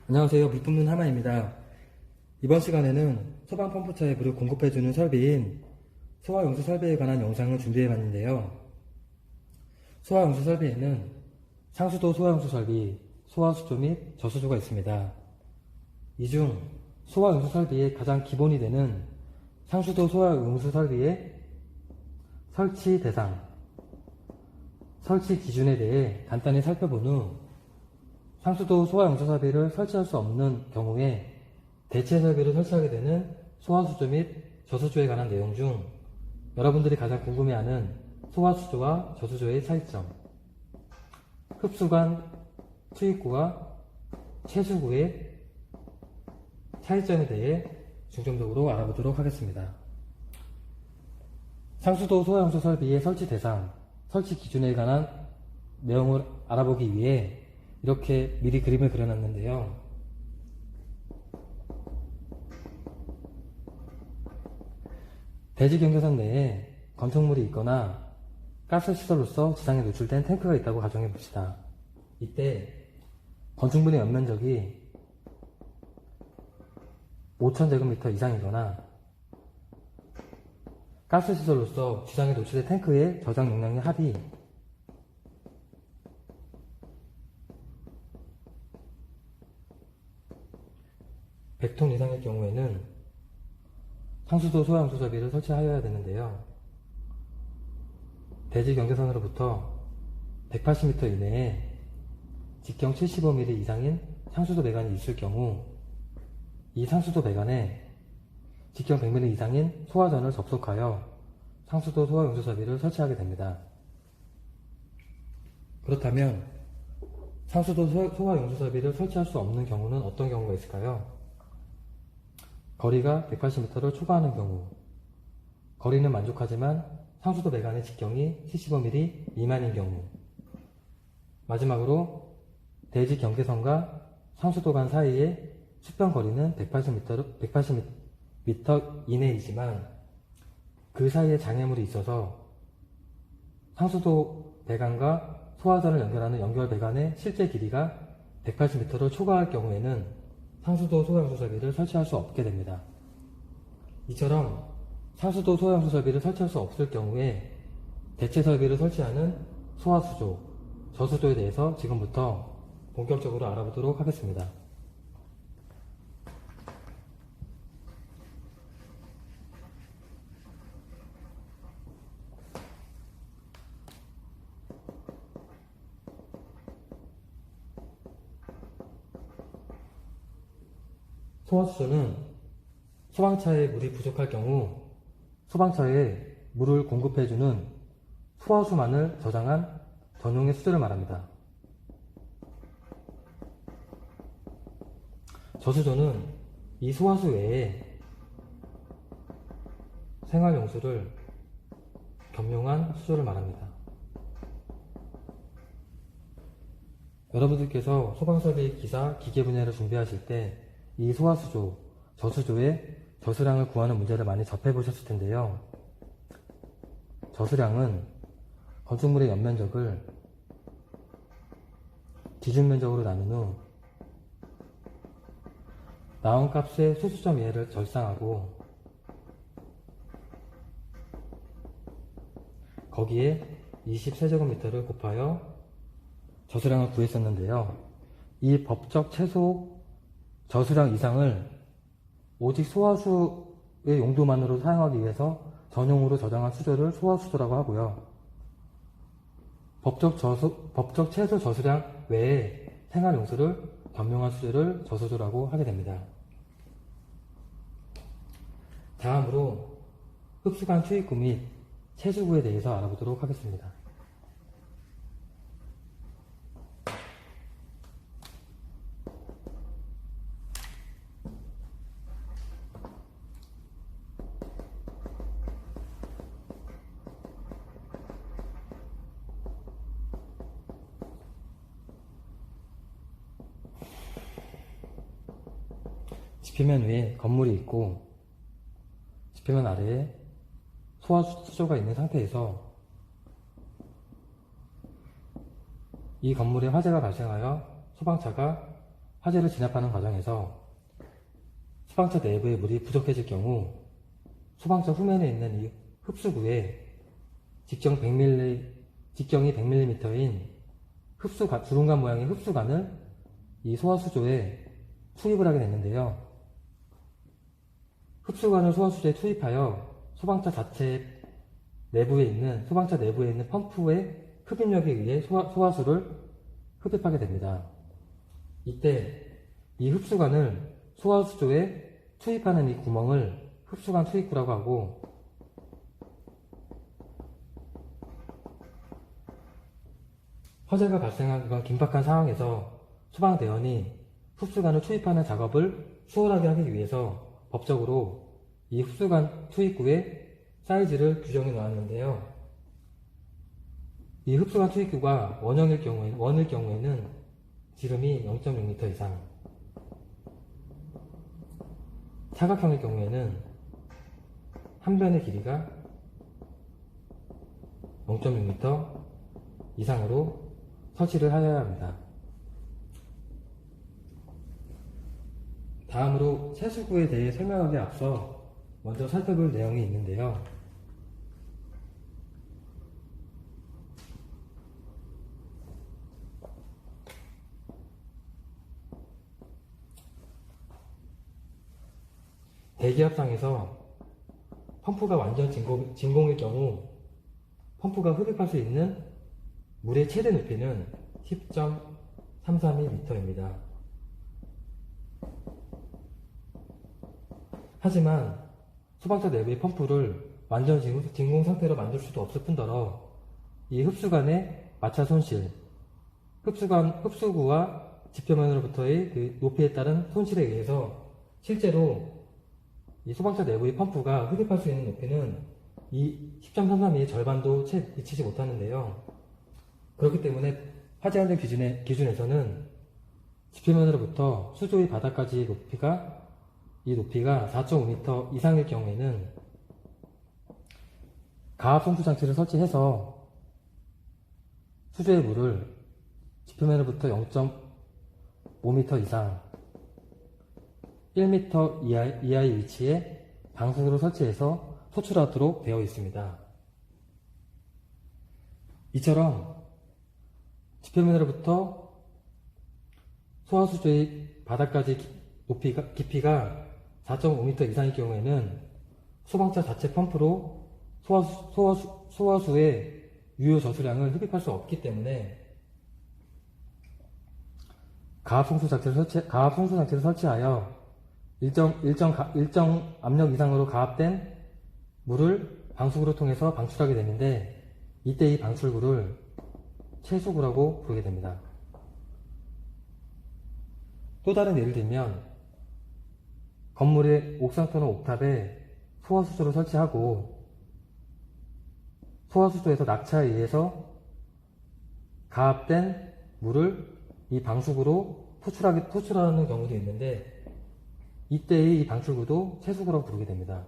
안녕하세요. 물 뿜는 하마입니다. 이번 시간에는 소방펌프차에 물을 공급해주는 설비인 소화용수 설비에 관한 영상을 준비해봤는데요. 소화용수 설비에는 상수도 소화용수 설비, 소화수조 및 저수조가 있습니다. 이 중 소화용수 설비의 가장 기본이 되는 상수도 소화용수 설비의 설치 대상, 설치 기준에 대해 간단히 살펴본 후 상수도 소화용수 설비를 설치할 수 없는 경우에 대체 설비를 설치하게 되는 소화수조 및 저수조에 관한 내용 중 여러분들이 가장 궁금해하는 소화수조와 저수조의 차이점, 흡수관 투입구와 채수구의 차이점에 대해 중점적으로 알아보도록 하겠습니다. 상수도 소화용수 설비의 설치 대상, 설치 기준에 관한 내용을 알아보기 위해 이렇게 미리 그림을 그려놨는데요. 대지 경계선 내에 건축물이 있거나 가스 시설로서 지상에 노출된 탱크가 있다고 가정해 봅시다. 이때 건축물의 연면적이 5,000제곱미터 이상이거나 가스 시설로서 지상에 노출된 탱크의 저장 용량의 합이 100톤 이상의 경우에는 상수도 소화용수 설비를 설치하여야 되는데요. 대지 경계선으로부터 180m 이내에 직경 75mm 이상인 상수도 배관이 있을 경우 이 상수도 배관에 직경 100mm 이상인 소화전을 접속하여 상수도 소화용수 설비를 설치하게 됩니다. 그렇다면 상수도 소화용수 설비를 설치할 수 없는 경우는 어떤 경우가 있을까요? 거리가 180m를 초과하는 경우, 거리는 만족하지만 상수도 배관의 직경이 75mm 미만인 경우, 마지막으로 대지 경계선과 상수도관 사이의 수평 거리는 180m 이내이지만 그 사이에 장애물이 있어서 상수도 배관과 소화전을 연결하는 연결 배관의 실제 길이가 180m를 초과할 경우에는 상수도 소화용수 설비를 설치할 수 없게 됩니다. 이처럼 상수도 소화용수 설비를 설치할 수 없을 경우에 대체 설비를 설치하는 소화수조, 저수조에 대해서 지금부터 본격적으로 알아보도록 하겠습니다. 소화수조는 소방차에 물이 부족할 경우 소방차에 물을 공급해주는 소화수만을 저장한 전용의 수조를 말합니다. 저수조는 이 소화수 외에 생활용수를 겸용한 수조를 말합니다. 여러분들께서 소방설비 기사, 기계 분야를 준비하실 때 이 소화수조, 저수조의 저수량을 구하는 문제를 많이 접해보셨을 텐데요. 저수량은 건축물의 연면적을 기준면적으로 나눈 후 나온 값의 소수점 이하를 절상하고 거기에 20세제곱미터를 곱하여 저수량을 구했었는데요. 이 법적 최소 저수량 이상을 오직 소화수의 용도만으로 사용하기 위해서 전용으로 저장한 수조를 소화수조라고 하고요. 법적 최소 저수량 외에 생활용수를 겸용한 수조를 저수조라고 하게 됩니다. 다음으로 흡수관 투입구 및 채수구에 대해서 알아보도록 하겠습니다. 지표면 위에 건물이 있고 지표면 아래에 소화수조가 있는 상태에서 이 건물에 화재가 발생하여 소방차가 화재를 진압하는 과정에서 소방차 내부의 물이 부족해질 경우 소방차 후면에 있는 이 흡수구에 직경이 100mm인 주름관 모양의 흡수관을 이 소화수조에 투입을 하게 됐는데요. 흡수관을 소화수조에 투입하여 소방차 내부에 있는 펌프의 흡입력에 의해 소화수를 흡입하게 됩니다. 이때 이 흡수관을 소화수조에 투입하는 이 구멍을 흡수관 투입구라고 하고, 화재가 발생한 그런 긴박한 상황에서 소방대원이 흡수관을 투입하는 작업을 수월하게 하기 위해서 법적으로 이 흡수관 투입구의 사이즈를 규정해 놓았는데요. 이 흡수관 투입구가 원일 경우에는 지름이 0.6m 이상, 사각형일 경우에는 한 변의 길이가 0.6m 이상으로 설치를 하여야 합니다. 다음으로 채수구에 대해 설명하기 앞서 먼저 살펴볼 내용이 있는데요. 대기압상에서 펌프가 완전 진공일 경우 펌프가 흡입할 수 있는 물의 최대 높이는 10.332m입니다. 하지만 소방차 내부의 펌프를 완전 진공 상태로 만들 수도 없을 뿐더러 이 흡수관의 마찰 손실, 흡수구와 지표면으로부터의 그 높이에 따른 손실에 의해서 실제로 이 소방차 내부의 펌프가 흡입할 수 있는 높이는 이 10.33의 절반도 채 미치지 못하는데요. 그렇기 때문에 화재 안전 기준에서는 지표면으로부터 수조의 바닥까지의 높이가 4.5m 이상일 경우에는 가압 송수 장치를 설치해서 수조의 물을 지표면으로부터 0.5m 이상 1m 이하의 위치에 방수구를 설치해서 소출하도록 되어 있습니다. 이처럼 지표면으로부터 소화수조의 바닥까지 깊이가 4.5m 이상일 경우에는 소방차 자체 펌프로 소화수의 유효 저수량을 흡입할 수 없기 때문에 가압 송수 장치를 설치하여 일정 압력 이상으로 가압된 물을 방수구를 통해서 방출하게 되는데, 이때 이 방출구를 채수구라고 부르게 됩니다. 또 다른 예를 들면 건물의 옥상 또는 옥탑에 소화수조를 설치하고 소화수조에서 낙차에 의해서 가압된 물을 이 방수구로 포출하는 경우도 있는데, 이때의 이 방출구도 채수구라고 부르게 됩니다.